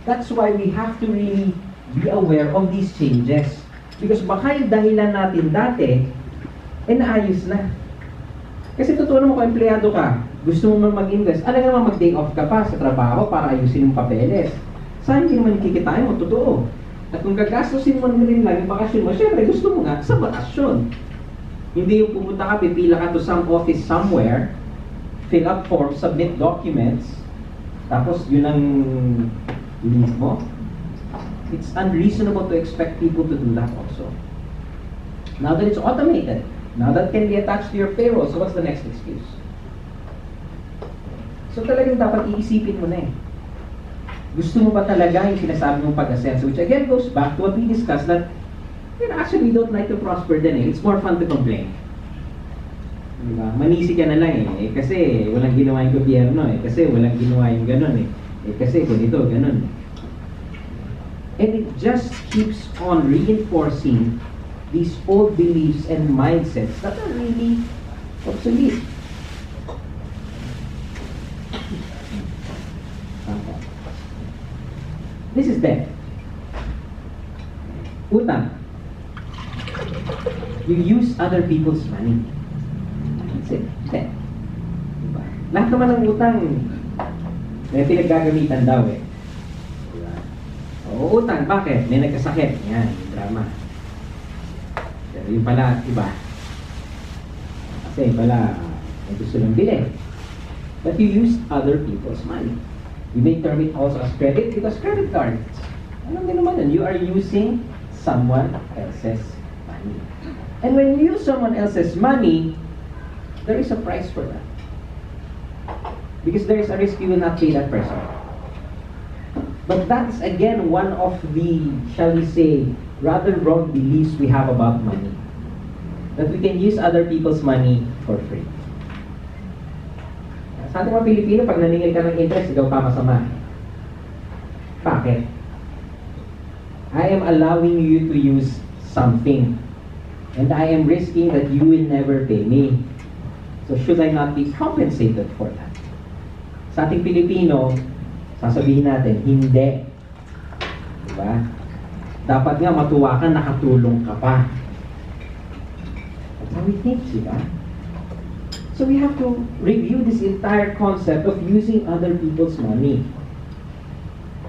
That's why we have to really be aware of these changes. Because baka yung dahilan natin dati, naayos na. Kasi totoo naman kung empleyado ka, gusto mo mag-invest, alam naman mag-day off ka pa sa trabaho para ayusin yung papeles. Saan hindi naman kikitain mo, totoo. At kung gagastusin mo rin lang yung bakasyon mo, syempre gusto mo nga sa bakasyon. Hindi yung pumunta ka, pipila ka to some office somewhere, fill up forms, submit documents, tapos yun ang release mo. It's unreasonable to expect people to do that also. Now that it's automated, now that can be attached to your payroll, so what's the next excuse? So talagang dapat iisipin mo na eh. Gusto mo ba talaga yung sinasabi mong pag-ascenso? Which again goes back to what we discussed that actually we don't like to prosper din eh. It's more fun to complain. Diba? Manisi ka na lang eh. Kasi walang ginawa yung gobyerno eh. Kasi walang ginawa yung ganon eh. Kasi ganito, ganon eh. And it just keeps on reinforcing these old beliefs and mindsets that are really obsolete. This is debt. Utang. You use other people's money. That's it. Debt. Diba? Lahat naman ng utang, may pinaggagamitan daw eh. Diba? O utang, bakit? May nagkasakit. Yan, yung drama. Pero yung pala, iba. Kasi pala, may gusto lang bilhin. But you use other people's money. You may term it also as credit because credit cards, alam din naman yun, you are using someone else's money. And when you use someone else's money, there is a price for that. Because there is a risk you will not pay that person. But that's again one of the, shall we say, rather wrong beliefs we have about money. That we can use other people's money for free. Sa ating mga Pilipino, pag naningil ka ng interest, ikaw pa masama. Bakit? I am allowing you to use something. And I am risking that you will never pay me. So should I not be compensated for that? Sa ating Pilipino, sasabihin natin, hindi. Diba? Dapat nga matuwa ka, nakatulong ka pa. That's how we think, diba? So we have to review this entire concept of using other people's money.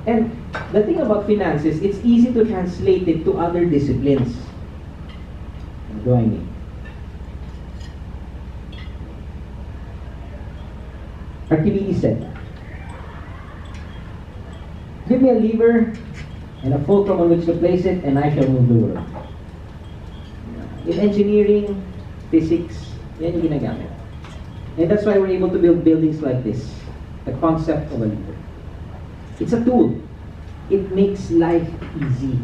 And the thing about finances, it's easy to translate it to other disciplines. What do I mean? Archimedes said, give me a lever and a fulcrum on which to place it, and I shall move the world. In engineering, physics, yan yung ginagamit. And that's why we're able to build buildings like this. The concept of a lever. It's a tool. It makes life easy.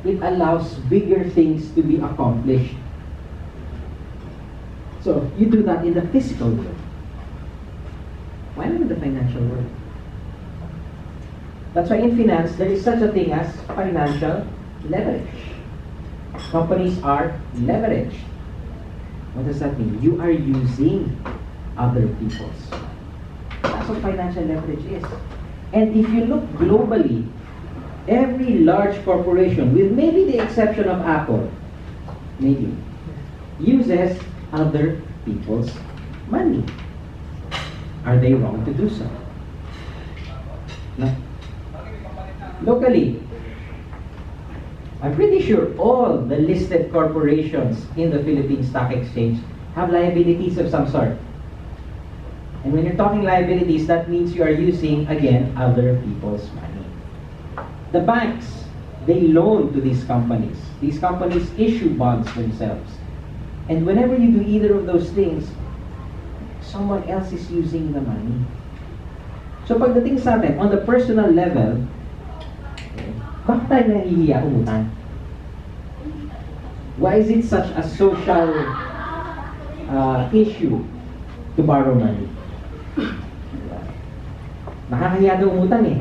It allows bigger things to be accomplished. So, you do that in the physical world. Why not in the financial world? That's why in finance, there is such a thing as financial leverage. Companies are leveraged. What does that mean? You are using other people's. That's what financial leverage is. And if you look globally, every large corporation, with maybe the exception of Apple, maybe, uses other people's money. Are they wrong to do so? No. Locally, I'm pretty sure all the listed corporations in the Philippine Stock Exchange have liabilities of some sort. And when you're talking liabilities, that means you are using, again, other people's money. The banks, they loan to these companies. These companies issue bonds themselves. And whenever you do either of those things, someone else is using the money. So pagdating sa atin, on the personal level, bakit tayo nahihiya umutang? Why is it such a social issue to borrow money? Nakakahiya daw umutang eh.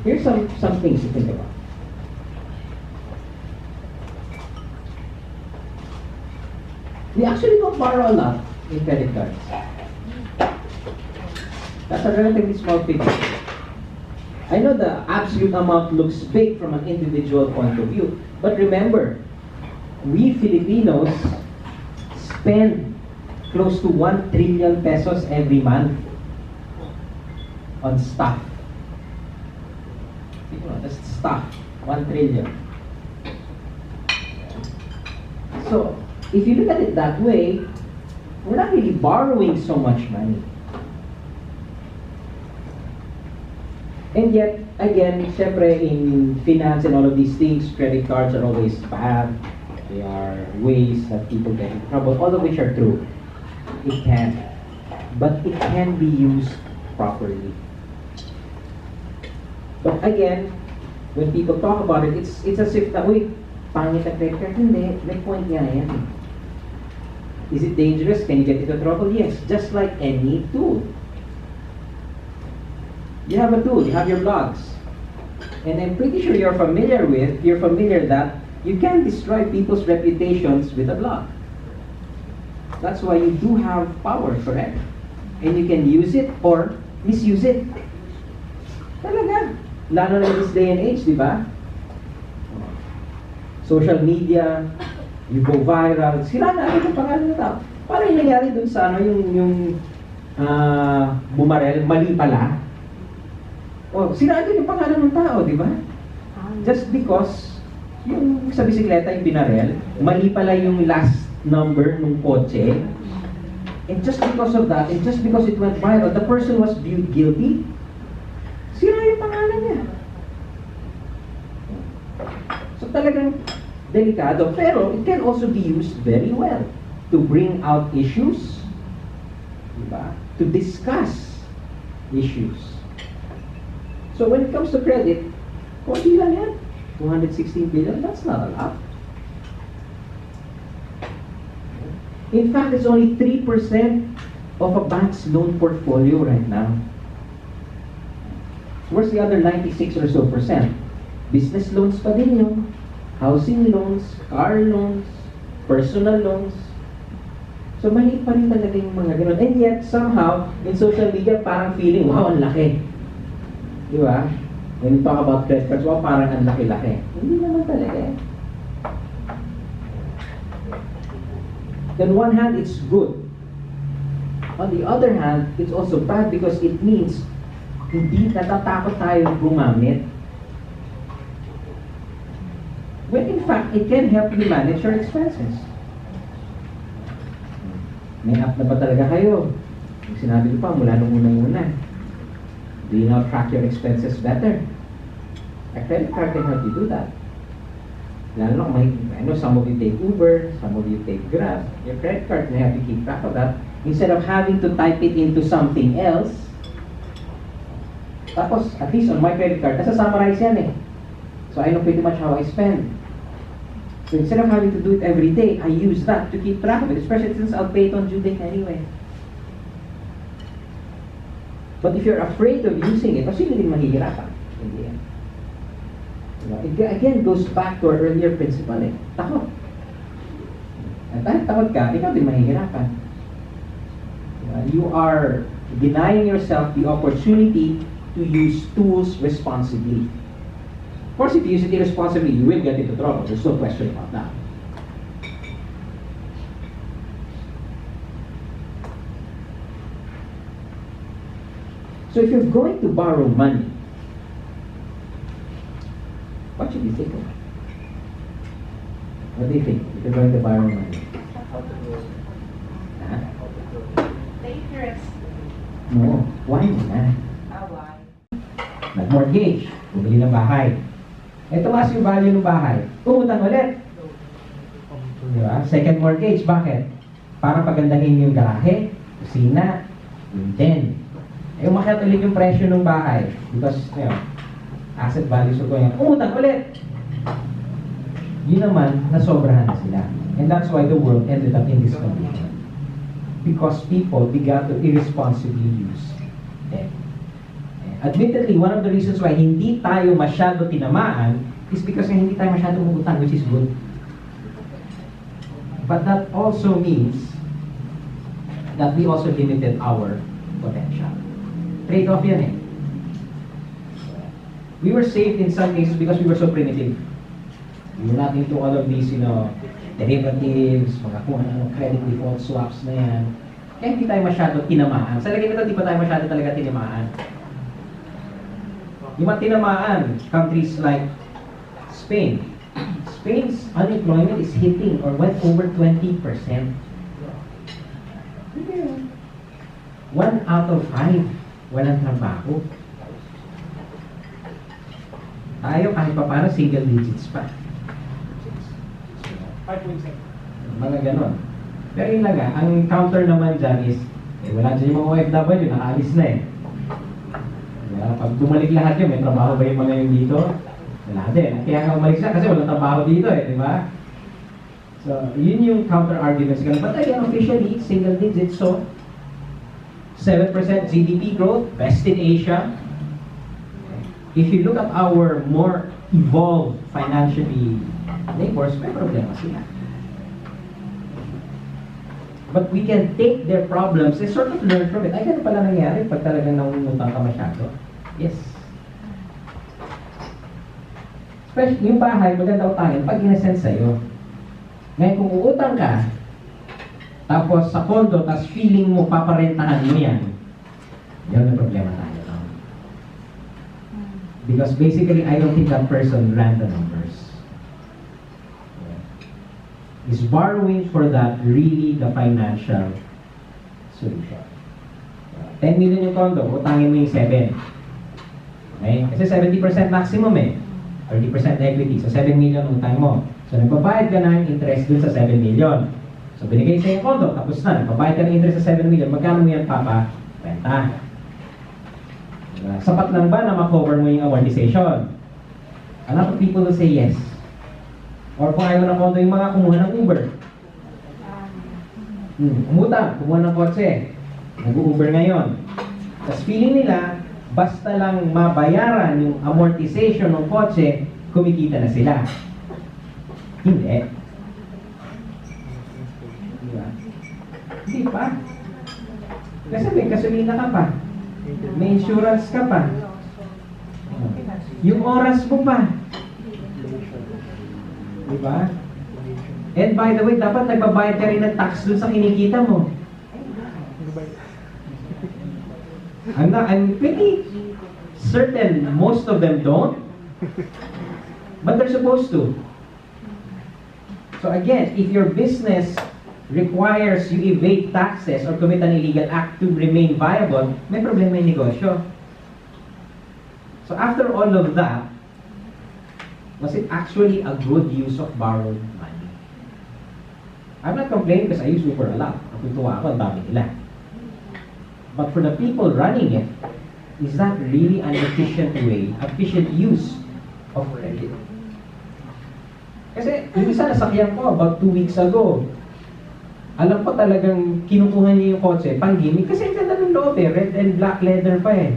Here's some things to think about. We actually don't borrow a lot in credit cards. That's a relatively small figure. I know the absolute amount looks big from an individual point of view, but remember, we Filipinos spend close to 1 trillion pesos every month on stuff. You know, just stuff. 1 trillion. So, if you look at it that way, we're not really borrowing so much money. And yet, again, syempre in finance and all of these things, credit cards are always bad. They are ways that people get in trouble, all of which are true. It can. But it can be used properly. But again, when people talk about it, it's as if that, wait, pangit ang credit card. Hindi, may point nga yan. Is it dangerous? Can you get into trouble? Yes, just like any tool. You have a tool, you have your blogs. And I'm pretty sure you're familiar that you can destroy people's reputations with a blog. That's why you do have power, correct? And you can use it or misuse it. Talaga. Lalo na in this day and age, di ba? Social media, you go viral, sila na yung pangalan na tao. Paano yung nangyari dun sa ano, yung bumarel, mali pala? Oh, sinado yung pangalan ng tao, di ba? Just because yung sa bisikleta yung binarel, mali pala yung last number ng kotse. And just because of that, and just because it went viral, the person was viewed guilty. Sira yung pangalan niya. So talagang delikado. Pero it can also be used very well to bring out issues, di ba? To discuss issues. So when it comes to credit, konti lang yan. 216 billion, that's not a lot. In fact, it's only 3% of a bank's loan portfolio right now. Where's the other 96 or so percent? Business loans pa din yung housing loans, car loans, personal loans. So maliit pa rin talaga yung mga ganun. And yet, somehow, in social media, parang feeling, wow, ang laki. Di ba? When you talk about credit cards, wow, parang ang laki-laki. Hindi naman talaga eh. On one hand, it's good. On the other hand, it's also bad because it means hindi natatakot tayo gumamit. When in fact, it can help you manage your expenses. May app na ba talaga kayo? Yung sinabi ko pa, mula nung unang-una. Do you now track your expenses better? A credit card can help you do that. Lalo na I know some of you take Uber, some of you take Grab. Your credit card may help you keep track of that. Instead of having to type it into something else, tapos, at least on my credit card, nasa-summarize yan eh. So I know pretty much how I spend. So instead of having to do it every day, I use that to keep track of it, especially since I'll pay it on due date anyway. But if you're afraid of using it, posible din mahihirapan. Hindi yan. It again goes back to our earlier principle eh. Takot. At dahil takot ka, ikaw din mahihirapan. You are denying yourself the opportunity to use tools responsibly. Of course, if you use it irresponsibly, you will get into trouble. There's no question about that. So if you're going to borrow money, what should you think of? What do you think if you're going to borrow money? Huh? The interest. No. Why na? Why? Nag-mortgage. Bumili ng bahay. Ito mas yung value ng bahay. Umutang ulit. Di ba? Second mortgage. Bakit? Para pagandahin yung garahe, kusina, yung den. Eh, umakyat ulit yung presyo ng bahay. Because, you know, asset values are going up. Umutang ulit. Yun naman, nasobrahan na sila. And that's why the world ended up in this condition. Because people began to irresponsibly use debt. Admittedly, one of the reasons why hindi tayo masyado tinamaan is because hindi tayo masyado umutang, which is good. But that also means that we also limited our potential. Trade-off yan eh. We were saved in some cases because we were so primitive. We were not into all of these, derivatives, mga kung ano, credit default swaps na yan. Kaya hindi tayo masyado tinamaan. Sa lagay nito, di pa tayo masyado talaga tinamaan. Yung mga tinamaan, countries like Spain. Spain's unemployment is hitting or went over 20%. 1 out of 5 walang trabaho. Tayo kahit pa paano single digits pa. 5.7. Mga ganon. Pero yun lang ang counter naman dyan is, wala dyan yung mga OFW, nakaalis na eh. Pag bumalik lahat yun, may trabaho ba yung mga yun dito? Wala din. Kaya nga umalik siya kasi walang trabaho dito eh, di ba? So, yun yung counter arguments. But again, officially, single digits, so 7% GDP growth, best in Asia. If you look at our more evolved financially neighbors, may problema sila. But we can take their problems and sort of learn from it. Ay, ganun pala nangyari pag talagang nangungutang ka masyado. Yes. Especially yung bahay, maganda utangin pag in-send sa'yo. Ngayon kung uutang ka, tapos sa condo, tapos feeling mo paparentahan mo yan, yun ang problema tayo. No? Because basically, I don't think that person ran the numbers. Is borrowing for that really the financial solution? 10 million yung condo, utangin mo yung 7. Okay? Kasi 70% maximum eh. 30% equity. So 7 million utang mo. So nagbabayad ka na ng interest dun sa 7 million. So binigay sa yung condo, tapos na. Nagbabayad ka ng interest sa 7 million. Magkano mo yan, Papa? Renta. Diba? Sapat lang ba na ma-cover mo yung amortization? A lot of people will say yes. Or kung ayaw ng condo yung mga kumuha ng Uber. Umutang, kumuha ng kotse. Nag-Uber ngayon. Tapos feeling nila, basta lang mabayaran yung amortization ng kotse, kumikita na sila. Hindi. Diba? Hindi pa. Kasi may gasolina ka pa. May insurance ka pa. Yung oras mo pa. Diba? And by the way, dapat nagbabayad ka rin ng tax dun sa kinikita mo. I'm pretty certain most of them don't. But they're supposed to. So again, if your business requires you evade taxes or commit an illegal act to remain viable, may problema yung negosyo. So after all of that, was it actually a good use of borrowed money? I'm not complaining because I use Uber a lot. Natutuwa ako, ang dami nila. But for the people running it, is that really an efficient way, efficient use of credit? Kasi yung isa nasakyan ko about 2 weeks ago, alam ko talagang kinukuha niya yung kotse, pang-gimmick, kasi ang ganda ng loob eh, red and black leather pa eh.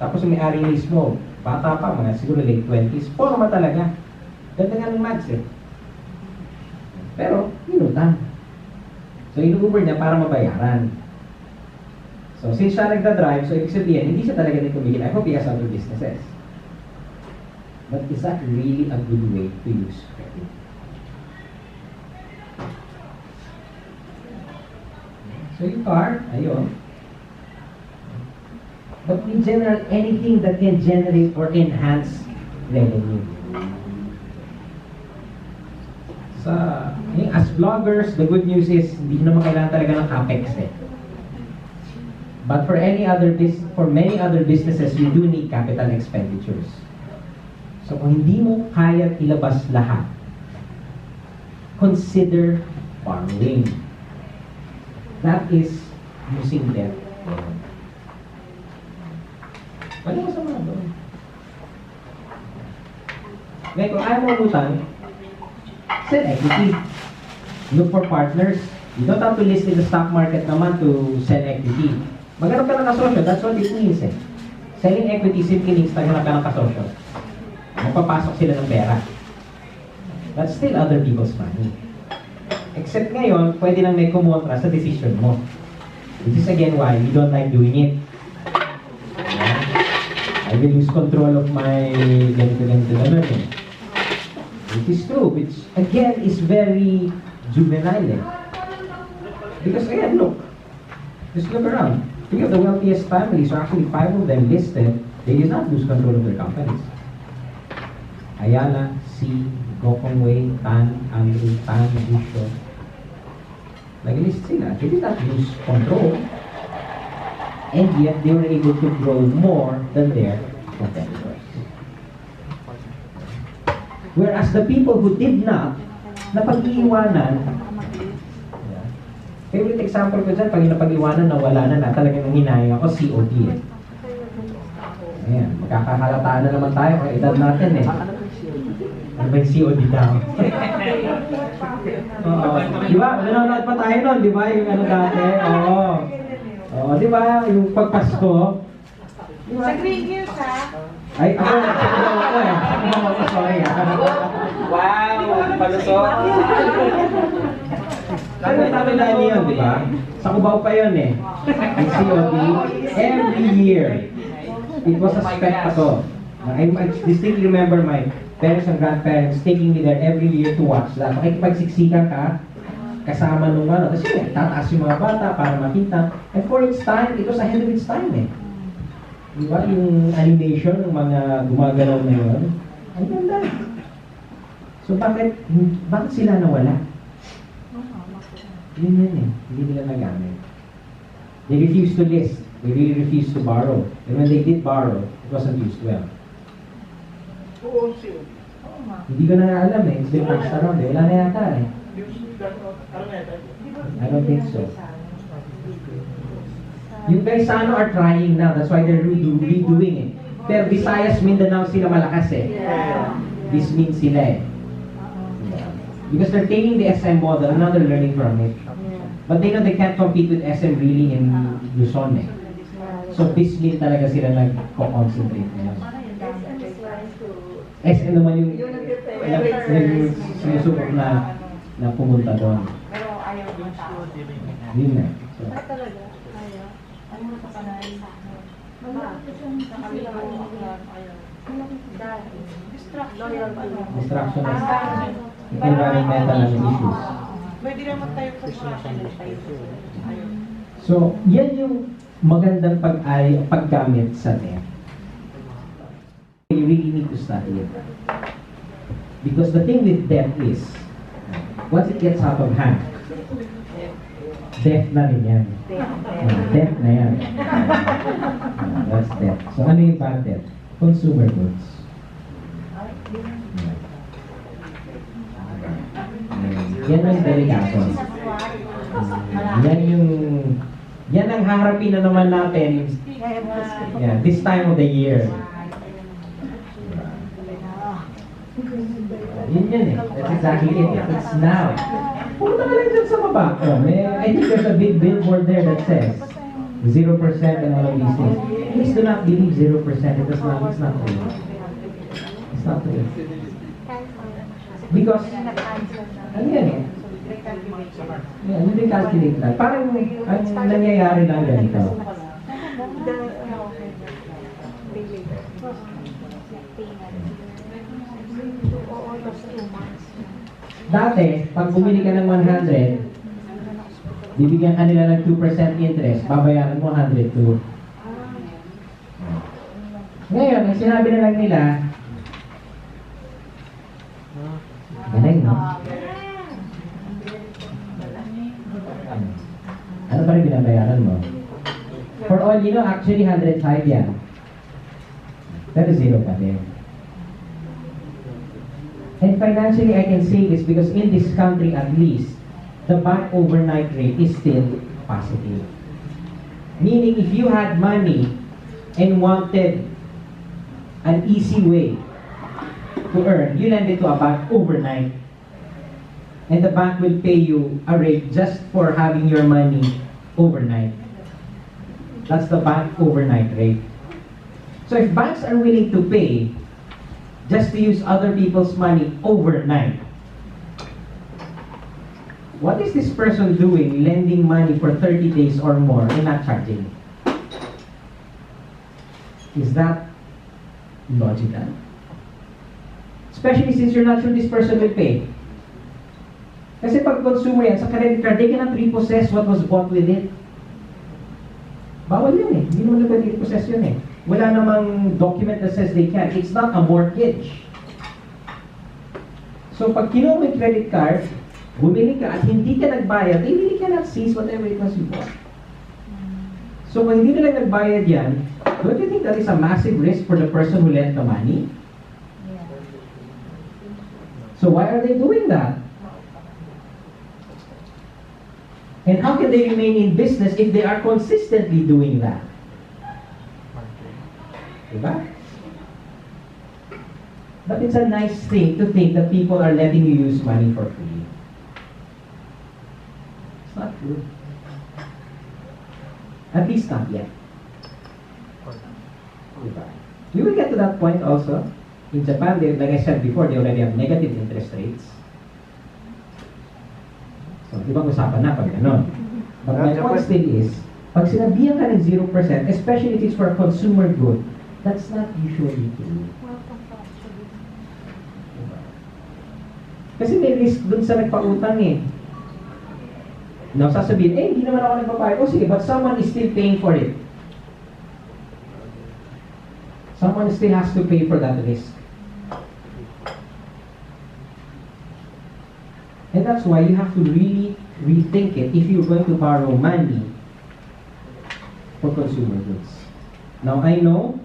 Tapos yung may-ari mismo, bata pa, mga siguro late 20s, forma talaga. Ganda nga ng mags eh. Pero, inutang. So, inu-Uber niya para mabayaran. So, since siya nagda-drive, so ibig sabihin, hindi siya talaga din kumikita. I hope he has other businesses. But is that really a good way to use credit? So, yung car, ayun. But in general, anything that can generate or enhance revenue. As vloggers, the good news is hindi naman kailangan talaga ng capex eh. But for many other businesses, you do need capital expenditures. So kung hindi mo kaya ilabas lahat, consider borrowing. That is using debt. Wala masama doon. Ngayon, kung ayaw mo utang, sell equity. Look for partners. You don't have to list in the stock market naman to sell equity. Maghanap ka ng kasosyo, that's what it means eh. Selling equity simply means naghanap ka ng kasosyo. Magpapasok sila ng pera. That's still other people's money. Except ngayon, pwede lang may kumontra sa decision mo. Which is again why we don't like doing it. I will lose control of my ganito eh. Which is true, which again is very juvenile eh. Because again, look. Just look around. Three of the wealthiest families, or actually 5 of them listed, they did not lose control of their companies. Ayala, C, Gokong Wei, Tan, Andrew, Tan, Busho. Nag-list sila. They did not lose control. And yet, they were able to grow more than their competitors. Whereas the people who did not, napag-iiwanan, favorite example ko dyan, pag napag-iwanan, nawala na talagang nanginayang ako, COD eh. Ayan, magkakahalataan na naman tayo kung edad natin eh. Ano ba yung COD daw? Di ba? Nanonood pa tayo nun, di ba? Yung ano dati? Oo. Oo, di ba? Yung pagpasko. Diba? Sa Green Hills, ha? Ay, ako eh. Ako, sorry ha. Wow! Palusot! Ano namin lagi yun, di ba? Sa Cubao pa yun eh. Yung COD, every year. It was a spectacle. I distinctly remember my parents and grandparents taking me there every year to watch that. Makikipagsiksikan ka, kasama nung ano. Kasi yun, tataas yung mga bata para makita. And for its time, it was ahead of its time eh. Di ba? Yung animation ng mga gumagalaw na yun, ang ganda. So bakit sila nawala? Yun eh. Hindi nila nagamit. They refused to list. They really refused to borrow. And when they did borrow, it wasn't used well. Hindi ko na alam eh. It's been passed around eh. Wala na yata eh. I don't think so. Yung Paisano are trying now. That's why they're redoing it. Pero Visayas, Mindanao sila malakas eh. This means sila eh. Because they're taking the SM model and now they're learning from it. But they know they can't compete with SM really in Luzon eh. So Bismil talaga sila nag-concentrate ngayon. SM naman yung sinusubok na pumunta doon. Pero ayaw mo tao. Yun na. So, Talaga? Ayaw? Ano mo pa na rin sa akin? Sa kabila ko ayaw. distraction is environmental issues. Pwede naman tayo sa mga So, yan yung magandang paggamit sa net. You really need to study it. Because the thing with debt is, once it gets out of hand, debt na rin yan. Debt na yan. That's debt. So, ano yung bad debt? Consumer goods. Yan ang delikado. Yan ang haharapin na naman natin this time of the year. Yun eh. That's exactly it. It's now. Punta ka lang dyan sa baba. I think there's a big billboard there that says 0% and all of these things. Please do not believe 0%. It's not true. It's not true. Because, ano yan eh? Yeah, hindi calculate lang. Parang ang nangyayari lang ganito. Dati, pag bumili ka ng 100, bibigyan ka nila ng 2% interest, babayaran mo 102. Ngayon, ang sinabi na lang nila, galing, no? Ano pa rin binabayaran mo? For all you know, actually 105 yan. Pero zero pa din. And financially, I can say this because in this country at least, the bank overnight rate is still positive. Meaning, if you had money and wanted an easy way to earn, you lend it to a bank overnight. And the bank will pay you a rate just for having your money overnight. That's the bank overnight rate. So if banks are willing to pay just to use other people's money overnight, what is this person doing lending money for 30 days or more and not charging? Is that logical? Especially since you're not sure this person will pay. Kasi pag consumer yan, sa credit card, they cannot repossess what was bought with it. Bawal yun eh. Hindi naman na pwede repossess yun eh. Wala namang document that says they can. It's not a mortgage. So pag kinuha mo yung credit card, bumili ka at hindi ka nagbayad, they really cannot seize whatever it was you bought. So kung hindi nila nagbayad yan, don't you think that is a massive risk for the person who lent the money? So why are they doing that? And how can they remain in business if they are consistently doing that? Diba? But it's a nice thing to think that people are letting you use money for free. It's not true. At least not yet. Diba? We will get to that point also. In Japan, they, like I said before, they already have negative interest rates. So, ibang usapan na pag gano'n. But my point still is, pag sinabihan ka ng 0%, especially if it's for a consumer good, that's not usually true. Kasi may risk dun sa nagpautang eh. Now, sasabihin, hindi naman ako nagpapayag. O sige, but someone is still paying for it. Someone still has to pay for that risk. And that's why you have to really rethink it if you're going to borrow money for consumer goods. Now, I know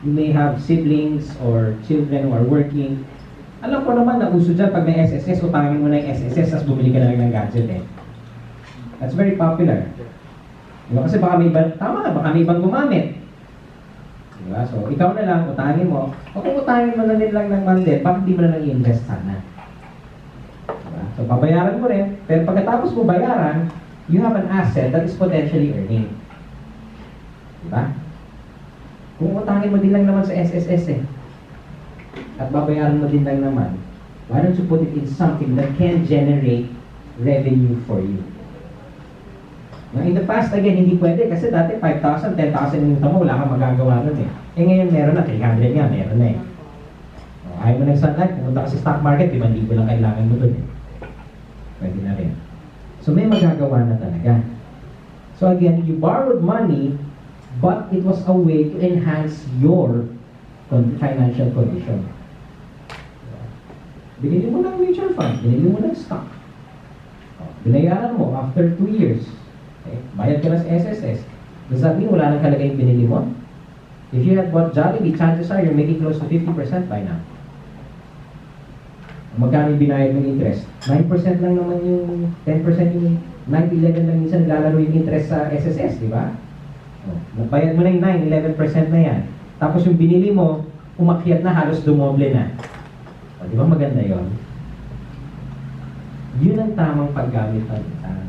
you may have siblings or children who are working. Alam ko naman na uso dyan pag may SSS, utangin mo na yung SSS as bumili ka na lang ng gadget eh. That's very popular. Diba? Kasi baka may ibang, tama na, baka may ibang gumamit. Diba? So, ikaw na lang, utangin mo. O kung utangin mo na lang ng mandate, bakit di mo na lang i-invest sana? So, babayaran mo rin, pero pagkatapos mo bayaran, you have an asset that is potentially earning. Diba? Kung utangin mo din lang naman sa SSS eh, at babayaran mo din lang naman, why don't you put it in something that can generate revenue for you? Now, in the past, again, hindi pwede kasi dati 5,000, 10,000 yung utang mo, wala kang magagawa nun eh. Eh ngayon meron na, 300 nga, meron na eh. Ayaw mo ng sunlight, pumunta ka sa stock market, 5,000 lang kailangan mo dun eh. Pwede na rin. So may magagawa na talaga. So again, you borrowed money, but it was a way to enhance your financial condition. Binili mo ng mutual fund, binili mo ng stock. Binayaran mo after 2 years. Okay? Bayad ka na sa SSS. Does that mean wala nang kalagay yung binili mo? If you had bought Jollibee, chances are you're making close to 50% by now. Magkano yung binayad ng interest? 9% lang naman yung 10% yung 9-11 lang minsan naglalaro yung interest sa SSS, di ba? Nagbayad mo na yung 9-11% na yan. Tapos yung binili mo, umakyat na, halos dumoble na. O, di ba maganda yon? Yun ang tamang paggamit ng utang.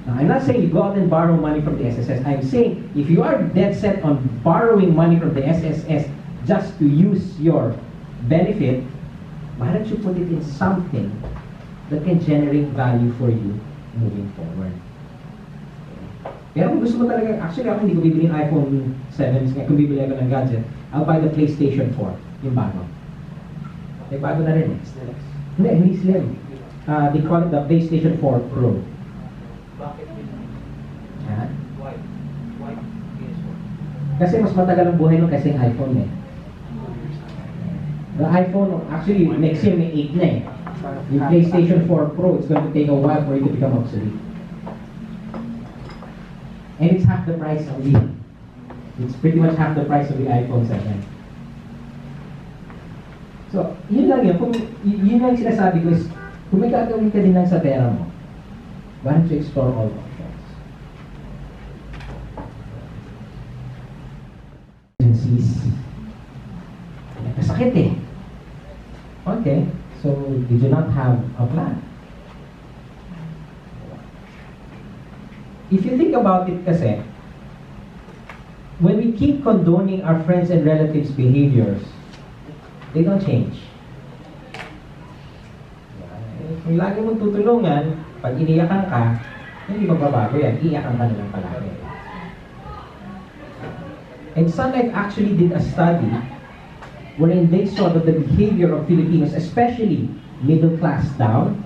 Now, I'm not saying you go out and borrow money from the SSS. I'm saying if you are dead set on borrowing money from the SSS just to use your benefit, why don't you put it in something that can generate value for you moving forward? Pero kung gusto mo talaga, actually ako hindi ko bibili ng iPhone 7, kung bibili ako ng gadget, I'll buy the PlayStation 4, yung bago. May bago na rin eh. Hindi slim. They call it the PlayStation 4 Pro. Bakit yun? Ha? Why? Why PS4? Kasi mas matagal ang buhay nung kasi yung iPhone eh. The iPhone, actually, next year may 8 na eh. Yung PlayStation 4 Pro, it's going to take a while for it to become obsolete. And it's half the price of the... It's pretty much half the price of the iPhone 7. So, yun lang yun. Kung, yun lang sinasabi ko is, kung may gagawin ka din lang sa pera mo, why don't you explore all options? Agencies. Nagkasakit eh. Okay, so did you not have a plan? If you think about it kasi, when we keep condoning our friends and relatives' behaviors, they don't change. Kung lagi mong tutulungan, Pag iniyakan ka, hindi magbabago yan. Iiyakan ka na lang palagi. And Sun Life actually did a study wherein they saw that the behavior of Filipinos, especially middle class down,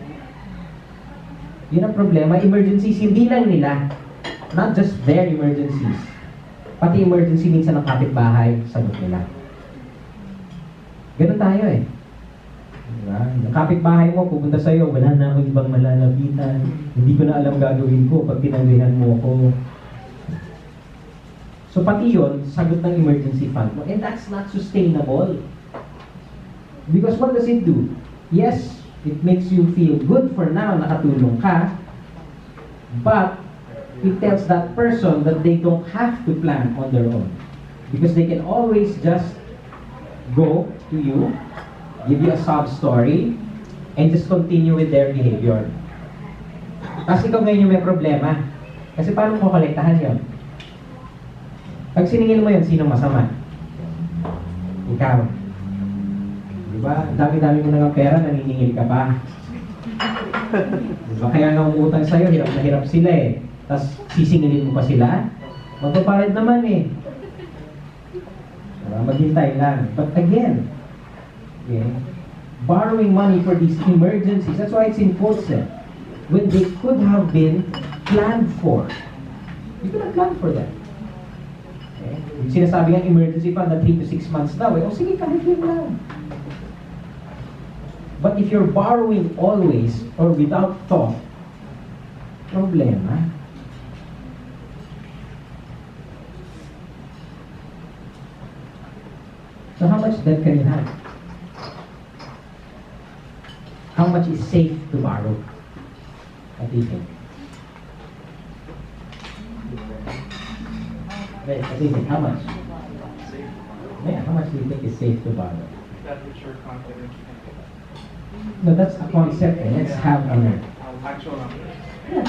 yun ang problema. Emergencies, hindi lang nila. Not just their emergencies. Pati emergency minsan ng kapitbahay, sagot nila. Ganun tayo eh. Diba? Yung kapitbahay mo, pupunta sa'yo, wala na akong ibang malalapitan. Hindi ko na alam gagawin ko pag tinanggihan mo ko. So pati yun, sagot ng emergency fund mo. And that's not sustainable. Because what does it do? Yes, it makes you feel good for now, nakatulong ka. But it tells that person that they don't have to plan on their own. Because they can always just go to you, give you a sob story, and just continue with their behavior. Kasi ikaw ngayon yung may problema. Kasi paano ko kolektahan yun? Pag siningil mo yun, sino masama? Ikaw. Diba? Dami-dami mo na ng pera, naniningil ka pa. Diba? Kaya nga umutang sa'yo, hirap na hirap sila eh. Tapos sisingilin mo pa sila? Magpapalit naman eh. Diba? Maghintay lang. But again, okay, borrowing money for these emergencies, that's why it's impulsive. When they could have been planned for. You could have planned for them. Okay? Yung sinasabi ng emergency fund na 3 to 6 months daw, eh, sige, kahit yun lang. But if you're borrowing always or without thought, problema. So how much debt can you have? How much is safe to borrow? What do you think? Right, what do you think? How much? Yeah, how much do you think is safe to borrow? That which you're confident you can get. No, that's a concept. Eh? Let's have Actual numbers.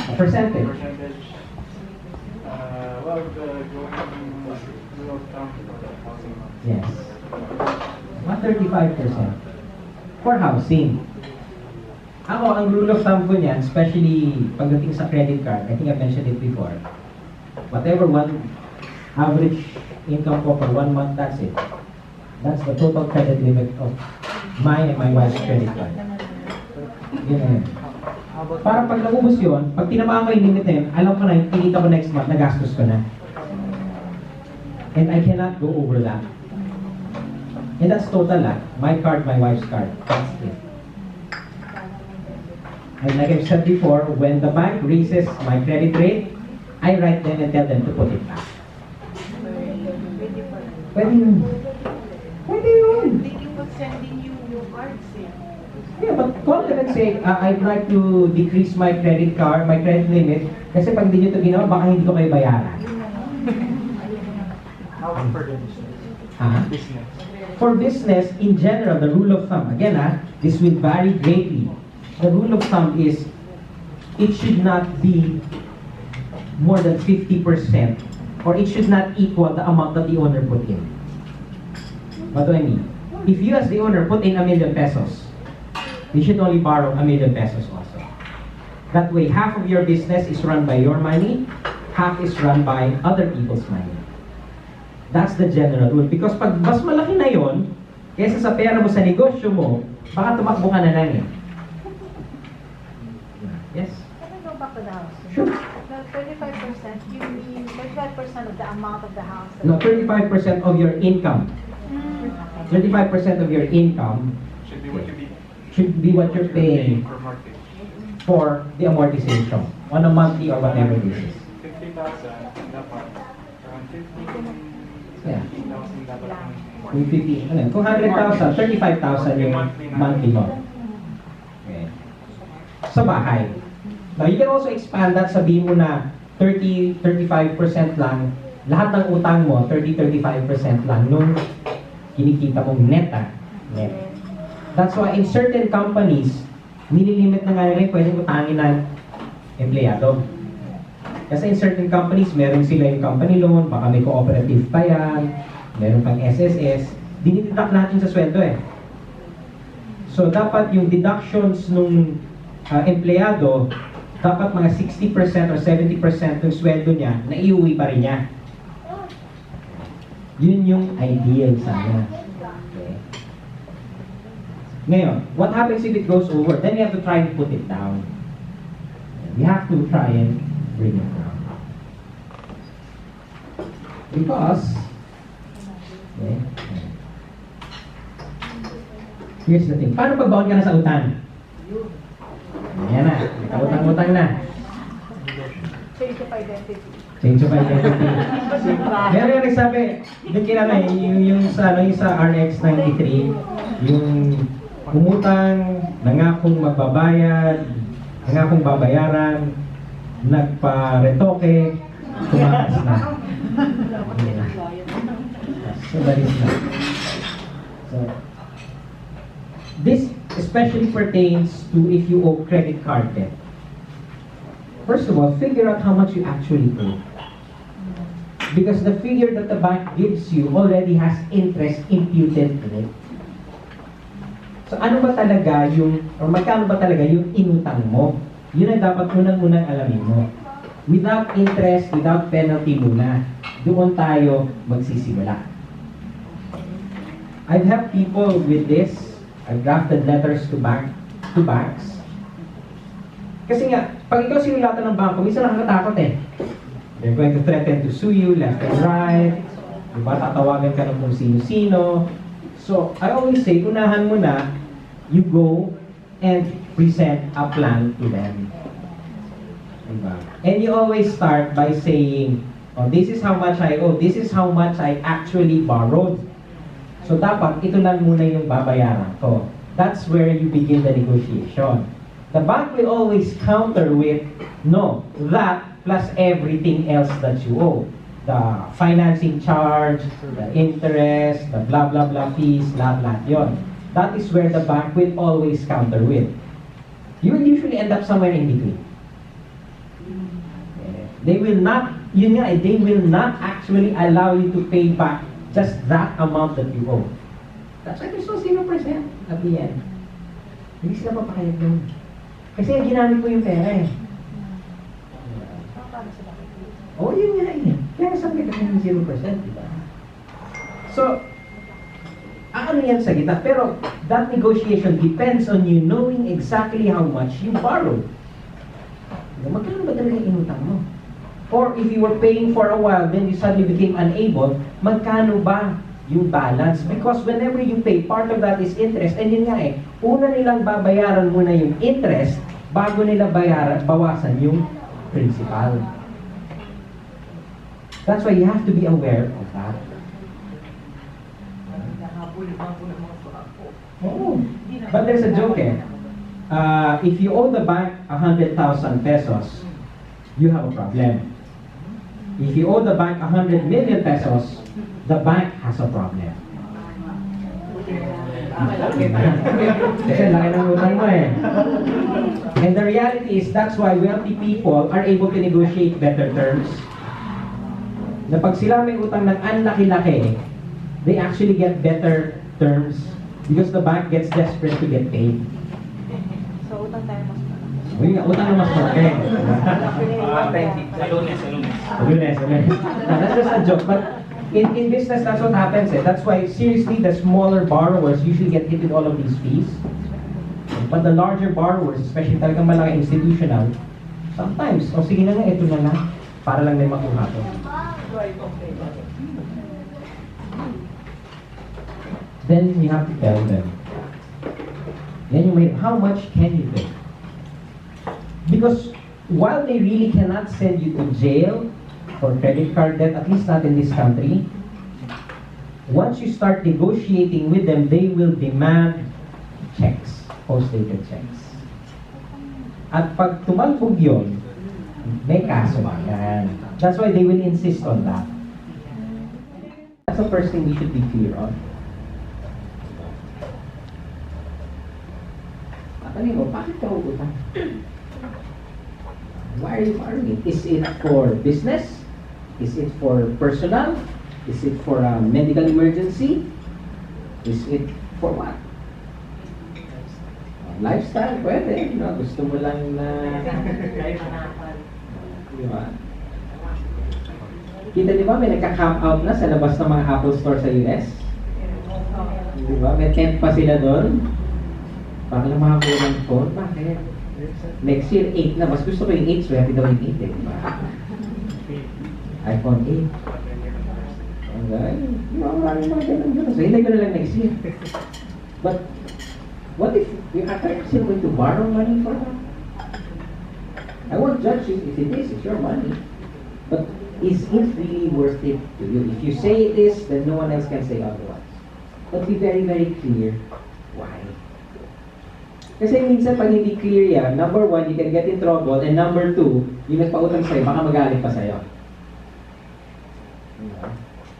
a percentage. Percentage. Well, the going rule of thumb for the housing loan. Yes. Mga 35% for housing. Ako, ang rule of thumb ko niyan, especially pagdating sa credit card, I think I mentioned it before. Whatever one average income ko for 1 month, that's it. That's the total credit limit of mine and my wife's credit card. Yun na yun. Para pag naubos yun, pag tinamaan ko yung limit na yun, alam ko na yung kinita ko next month, nagastos ko na. And I cannot go over that. And that's total lang. My card, my wife's card. That's it. And like I've said before, when the bank raises my credit rate, I write them and tell them to put it back. Pwede yun. Pwede yun. Thinking of sending you your cards eh. Yeah, but call them and say, I'd like to decrease my credit card, my credit limit, kasi pag hindi nyo ito ginawa, baka hindi ko kayo bayaran. How about for the business? Business. For business, in general, the rule of thumb, again, this will vary greatly. The rule of thumb is, it should not be more than 50%, or it should not equal the amount that the owner put in. What do I mean? If you as the owner put in 1 million pesos, you should only borrow 1 million pesos also. That way, half of your business is run by your money, half is run by other people's money. That's the general rule. Because pag mas malaki na yon, kaysa sa pera mo sa negosyo mo, baka tumakbo ka na lang eh. Yes? Can I go back to the house? Sure. The 35%, you mean 35% of the amount of the house? No, 35% of your income. 35% of your income Should be what you be. should be what you're paying for mortgage. for the amortization on a monthly or whatever basis. 50,000 dapat. Around 50,000 Yeah. dapat ang Kung 50, ano, kung 100,000, 35,000 yung monthly mo. Okay. Sa bahay. Now, you can also expand that, sabihin mo na 30-35% lang, lahat ng utang mo, 30-35% lang nung kinikita mong net. Net. That's why in certain companies, nililimit na nga nila yung pwedeng utangin ng empleyado. Kasi in certain companies, meron sila yung company loan, baka may cooperative pa yan, meron pang SSS, dinideduct natin sa sweldo eh. So dapat yung deductions nung empleyado dapat mga 60% or 70% ng sweldo niya, naiuwi pa rin niya. Yun yung ideal sana. Okay. Ngayon, what happens if it goes over? Then you have to try and put it down. You have to try and bring it down. Because, okay, here's the thing. Paano pag baon ka na sa utang? Ayan na, nakautang-utang na. Change of identity. Change of identity. Meron yung nagsabi, doon kinala yung sa RX-93, yung umutang, nangakong magbabayad, nangakong babayaran, nagpa-retoke, tumakas na. So that is that. So, this especially pertains to if you owe credit card debt. First of all, figure out how much you actually owe. Because the figure that the bank gives you already has interest imputed in it. So ano ba talaga yung, or magkano ba talaga yung inutang mo? Yun ang dapat unang-unang alamin mo. Without interest, without penalty muna. Doon tayo magsisimula. I've helped people with this. I've drafted letters to banks. Kasi nga, pag ikaw sinulatan ng bangko, minsan nakakatakot eh. They're going to threaten to sue you left and right. Diba, tatawagan ka ng kung sino-sino. So, I always say, unahan mo na, you go and present a plan to them. Diba? And you always start by saying, oh, this is how much I owe, this is how much I actually borrowed. So dapat ito lang muna yung babayaran ko. That's where you begin the negotiation. The bank will always counter with, no, that plus everything else that you owe. The financing charge, the interest, the blah blah blah fees, lahat yon. That is where the bank will always counter with. You will usually end up somewhere in between. They will not, yun nga, they will not actually allow you to pay back just that amount that you owe. That's why there's no 0% at the end. Hindi sila papakayag nun. Kasi ginamit ko yung pera eh. Oh, yun nga eh. Kaya sabi ka ng 0%, diba? So, ano yan sa gitna? Pero that negotiation depends on you knowing exactly how much you borrow. Magkano ba talaga yung inutang mo? Or if you were paying for a while, then you suddenly became unable, magkano ba yung balance? Because whenever you pay, part of that is interest. And yun nga eh, una nilang babayaran muna yung interest bago nila bawasan yung principal. That's why you have to be aware of that. Oh, but there's a joke eh. If you owe the bank 100,000 pesos, you have a problem. If you owe the bank 100 million pesos, the bank has a problem. Kasi laki ng utang mo eh. And the reality is, that's why wealthy people are able to negotiate better terms. Na pag sila may utang ng anlaki-laki, they actually get better terms because the bank gets desperate to get paid. So, utang tayo mas malaki. Uy, utang na mas malaki. Sa Lunes. Lunes. That's just a joke. But in business, that's what happens. Eh. That's why, seriously, the smaller borrowers usually get hit with all of these fees. But the larger borrowers, especially talagang malaki institutional, sometimes, o sige na nga, ito na lang, para lang may makuha to. Then you have to tell them. Then you wait, how much can you pay? Because while they really cannot send you to jail for credit card debt, at least not in this country, once you start negotiating with them, they will demand checks, post-dated checks. At pag tumalbog yun, may kaso yan. That's why they will insist on that. That's the first thing we should be clear on. Tanong mo, bakit ka utang? Why are you borrowing? Is it for business? Is it for personal? Is it for a medical emergency? Is it for what? Lifestyle, pwede. No? Gusto mo lang na... Di ba? Kita di ba may nagka-camp out na sa labas ng mga Apple Store sa US? Di ba? May tent pa sila doon. Para lang makakuha ng phone. Bakit? Next year, 8 na. Mas gusto ko yung 8, so happy daw yung 8 eh. Diba? iPhone 8. Okay. Maraming mga ganun. So, hindi ko na lang next year. But, what if you are still going to borrow money for that? I won't judge you if it is. It's your money. But, is it really worth it to you? If you say it is, then no one else can say otherwise. But be very, very clear why. Kasi minsan pag hindi clear yan, number 1, you can get in trouble, and number 2, yung nagpautang sa'yo, baka magalit pa sa'yo.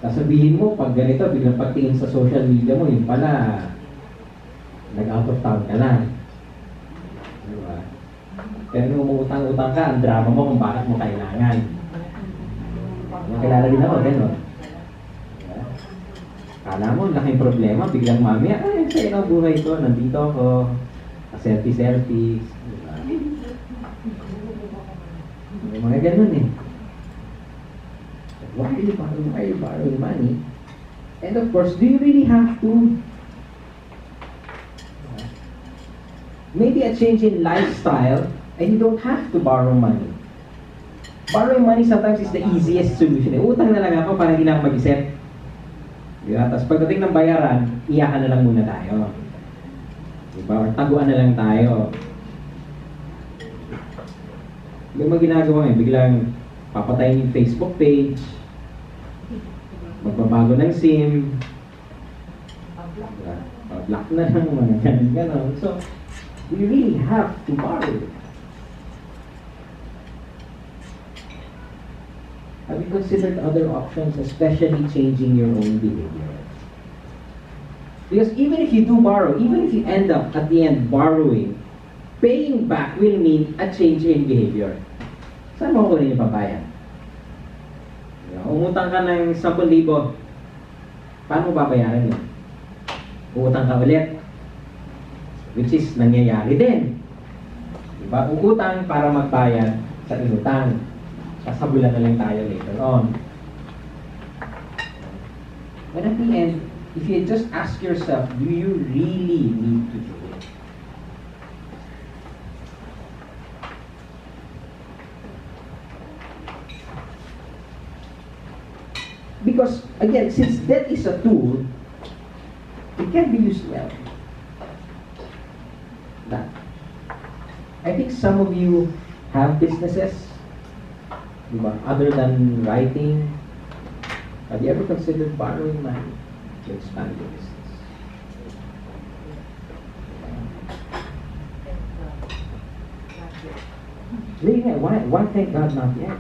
Sasabihin mo, pag ganito, biglang pagtingin sa social media mo, yun pala, nag-out of town ka lang. Diba? Pero nung umutang-utang ka, ang drama mo kung bakit mo kailangan. Kilala din ako, gano'n. Diba? Kala mo, laking problema, biglang mamaya, ay, sa'yo na buhay ko, nandito ako, selfie-selfie. Diba? Mga gano'n eh. Why are you borrowing money? And of course, do you really have to? Maybe a change in lifestyle, and you don't have to borrow money. Borrowing money sometimes is the easiest solution. Utang na lang ako para hindi na ako mag-isip. Diba? Tapos pagdating ng bayaran, iyakan na lang muna tayo. Diba? Or taguan na lang tayo. Yung mga ginagawa biglang papatayin yung Facebook page, magbabago ng SIM, block na lang, mga ganun. So, we really have to borrow. Have you considered other options, especially changing your own behavior? Because even if you do borrow, even if you end up at the end borrowing, paying back will mean a change in behavior. Saan mo kunin yung pabayan? Umutang ka ng 10,000. Paano mo babayaran yun? Uutang ka ulit. Which is nangyayari din. Diba? Uutang para magbayad sa inutang. Sasabulan na lang tayo later on. But at the end, if you just ask yourself, do you really need to do it? Because, again, since debt is a tool, it can be used well. That. I think some of you have businesses, other than writing. Have you ever considered borrowing money to expand your business? Why thank God not yet?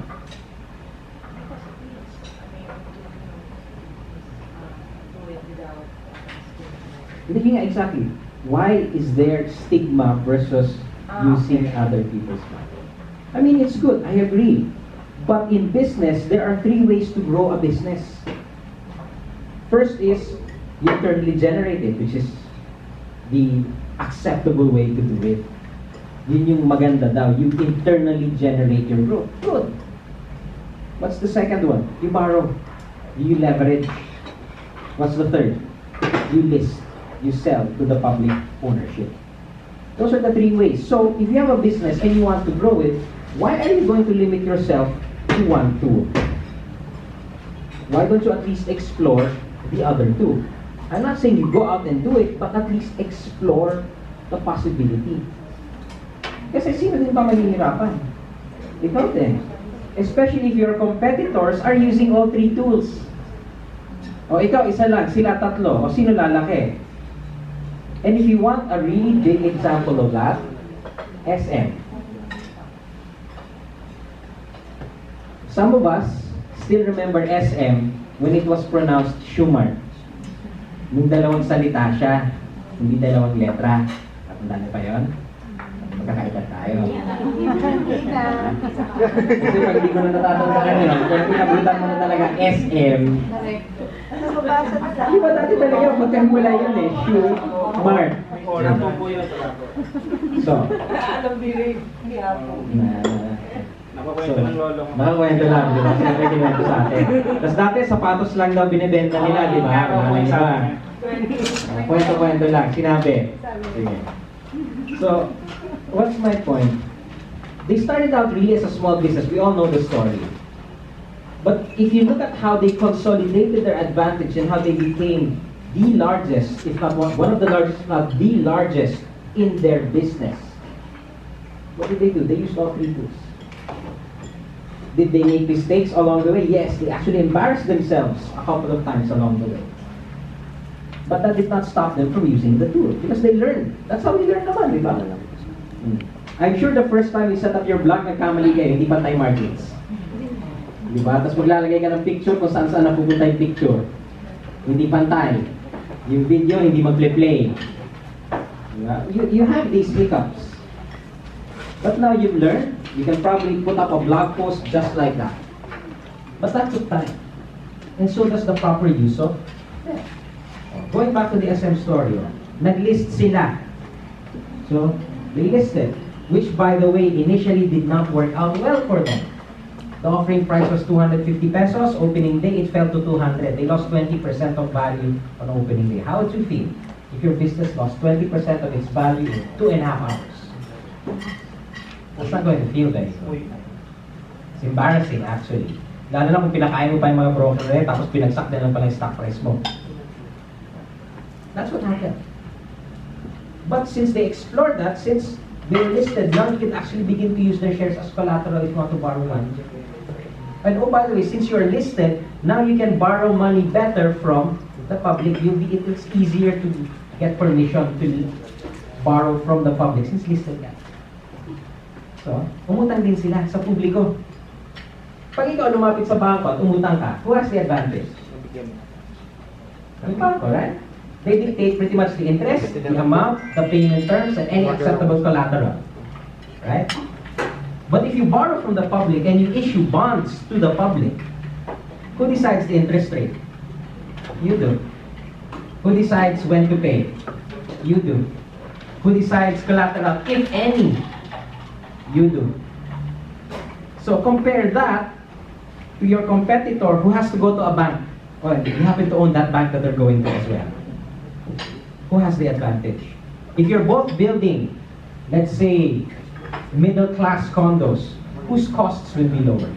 Exactly. Why is there stigma versus using other people's money? I mean, it's good, I agree. But in business, there are 3 ways to grow a business. First is you internally generate it, which is the acceptable way to do it. Yun yung maganda daw. You internally generate your growth. Good. What's the second one? You borrow. You leverage. What's the third? You list. You sell to the public ownership. Those are the 3 ways. So, if you have a business and you want to grow it, why are you going to limit yourself to one tool? Why don't you at least explore the other two? I'm not saying you go out and do it, but at least explore the possibility. Kasi sino din ba mahihirapan? Ikaw din. Especially if your competitors are using all 3 tools. O ikaw, isa lang, sila 3. O sino lalaki? And if you want a really big example of that, SM. Some of us still remember SM when it was pronounced Schumann. Nung dalawang salita siya, hindi dalawang letra. Natandaan niyo pa yun? Magkakaiba tayo. Kasi pag hindi ko na natatandaan yun, kaya pinabutan mo na talaga SM. Di ba dati talaga magkahula yun eh? Schumann. Napo yun sa lapo. So, Alam diri, hindi ako. Napakwento ng lolo ko. nakakwento lang, di ba? Siyempre kinuwento sa atin. Tapos dati, sapatos lang daw binibenta nila, di ba? Nanay ba? Kwento-kwento lang, sinabi. Sige. So, what's my point? They started out really as a small business. We all know the story. But if you look at how they consolidated their advantage and how they became the largest, if not one of the largest, if not the largest in their business, what did they do? They used all three tools. Did they make mistakes along the way? Yes, they actually embarrassed themselves a couple of times along the way. But that did not stop them from using the tool because they learned. That's how we learn naman, di ba? I'm sure the first time you set up your blog, nagkamali kayo, hindi pantay margins. Di ba? Tapos maglalagay ka ng picture kung saan napupunta yung picture. Hindi pantay. Yung video, hindi mag-play. Diba? You have these hiccups. But now you've learned, you can probably put up a blog post just like that. But that took time. And so does the proper use of it. Going back to the SM story, nag-list sila. So, they listed, which by the way, initially did not work out well for them. The offering price was 250 pesos. Opening day, it fell to 200. They lost 20% of value on opening day. How would you feel if your business lost 20% of its value in 2.5 hours? That's not going to feel very good. It's embarrassing, actually. Lalo na kung pinakain mo pa yung mga broker eh, tapos pinagsak na lang pala yung stock price mo. That's what happened. But since they explored that, since they were listed, now you can actually begin to use their shares as collateral if you want to borrow money. And oh, by the way, since you're listed, now you can borrow money better from the public. It's easier to get permission to borrow from the public since listed ka. So, umutang din sila sa publiko. Pag ikaw lumapit sa bangko at umutang ka, who has the advantage? Yung bangko, right? They dictate pretty much the interest, the amount, the payment terms, and any acceptable collateral. Right? But if you borrow from the public and you issue bonds to the public, who decides the interest rate? You do. Who decides when to pay? You do. Who decides collateral, if any? You do. So compare that to your competitor who has to go to a bank. Well, you happen to own that bank that they're going to as well. Who has the advantage? If you're both building, let's say, middle-class condos, whose costs will be lower?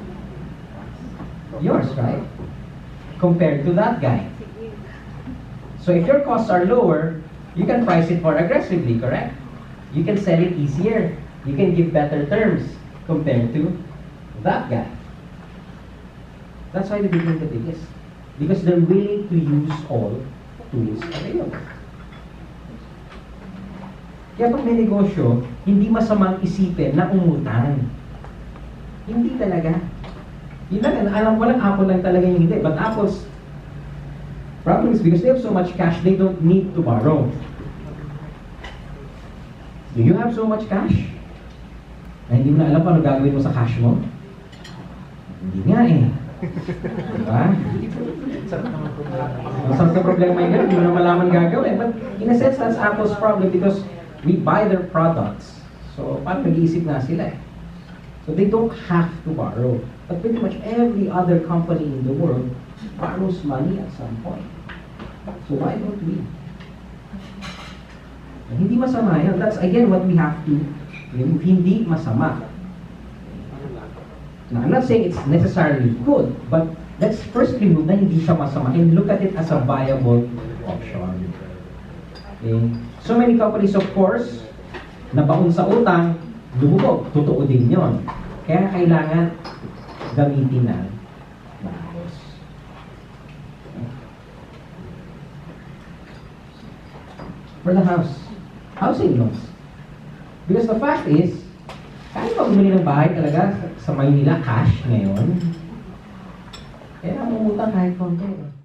Yours, right? Compared to that guy. So if your costs are lower, you can price it more aggressively, correct? You can sell it easier. You can give better terms compared to that guy. That's why they became the biggest. Because they're willing to use all tools available. Kaya pag may negosyo, hindi masamang isipin na umutang. Hindi talaga. Yun lang, alam ko lang, Apple lang talaga yung hindi. But Apple's problem is because they have so much cash, they don't need to borrow. Do you have so much cash? Na hindi mo na alam paano gagawin mo sa cash mo? Hindi nga eh. Diba? Masarap na problema yung gano'n, hindi mo na malaman gagawin. But in a sense, that's Apple's problem because we buy their products. So, parang nag-iisip nga sila eh. So, they don't have to borrow. But pretty much every other company in the world borrows money at some point. So, why don't we? And hindi masama yan. That's again what we have to remove. Hindi masama. Now, I'm not saying it's necessarily good, but let's first remove na hindi siya masama and look at it as a viable option. Okay? So many companies, of course, nabaon sa utang, lumubog. Totoo din yon. Kaya kailangan gamitin na maayos. For the housing loans. Because the fact is, kaya ba bumili ng bahay talaga sa Maynila cash ngayon? Kaya umutang kahit konti.